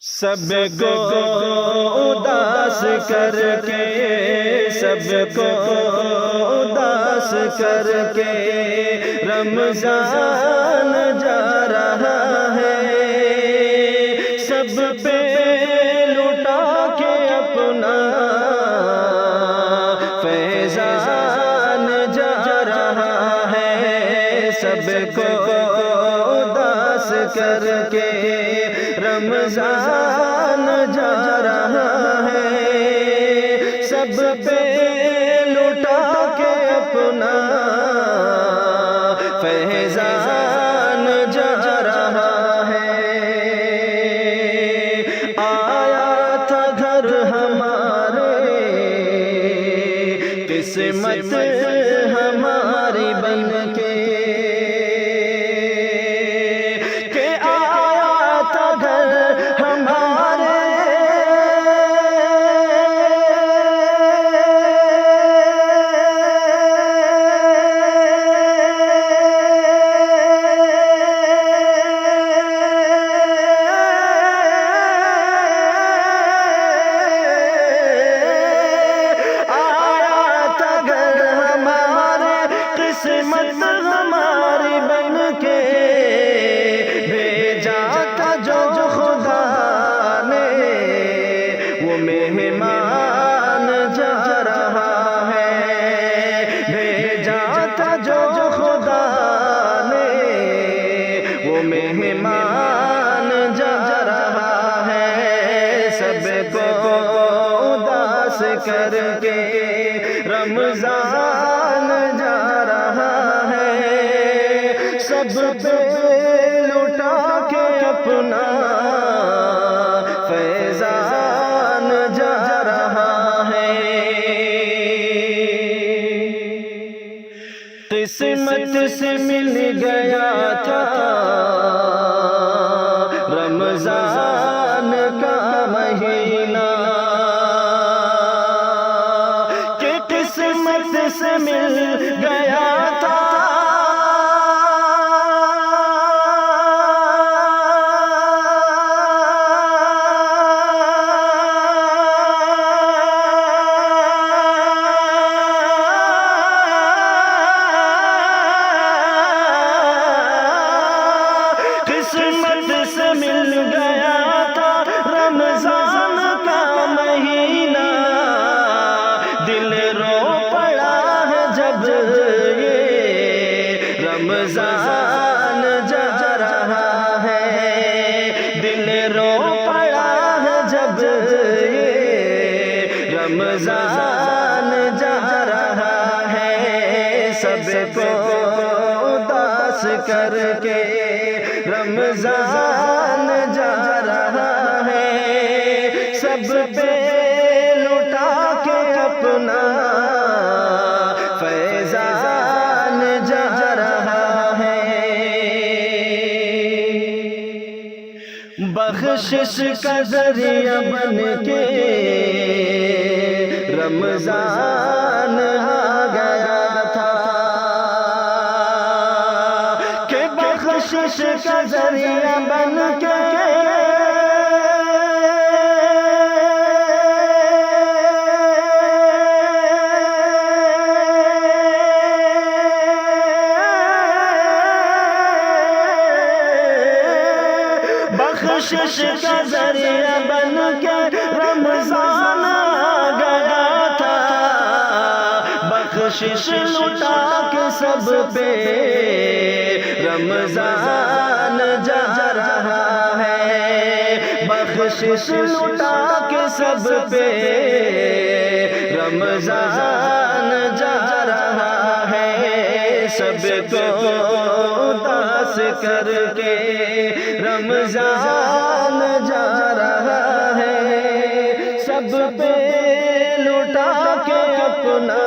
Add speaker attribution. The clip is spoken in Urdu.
Speaker 1: سب کو اداس کر کے، سب کو اداس کر کے رمضان جا رہا ہے، سب پہ لٹا کے اپنا فیضان جا رہا ہے، سب کو اداس کر کے رمضان جا رہا ہے، سب پہ لٹا کے اپنا فیضان جا رہا ہے۔ آیا تھا گھر ہمارے، قسمت ہماری بن کے، قسمت ہماری بن کے بھیجا تھا جو خدا نے، وہ مہمان جا رہا ہے، بھیجا تھا جو خدا نے، وہ مہمان جا رہا ہے، سب کو اداس کر کے رمضان جا رہا ہے، سب پہ لٹا کے اپنا فیضان جا رہا ہے۔ قسمت سے مل گیا تھا رمضان کا مہینہ، کہ قسمت سے مل گیا تھا قسمت سے مل گیا تھا رمضان کا مہینہ، دل رو پڑا ہے جب یہ رمضان جا رہا ہے، دل رو پڑا ہے جب یہ رمضان جا رہا ہے، سب کو اداس کر کے رمضان جا رہا ہے، سب پہ لٹا کے اپنا فیضان جا رہا ہے۔ بخشش کا ذریعہ بن کے رمضان آ گیا تھا، کہ بخشش کا ذریعہ بن کے بخشش کا ذریعہ بن کے رمضان آ گیا تھا، بخشش لٹا کے سب پہ رمضان جا رہا ہے، بخشش لٹا کے سب پہ رمضان جا رہا ہے، سب کو اداس کر کے رمضان جا رہا ہے، سب پہ لٹا کے اپنا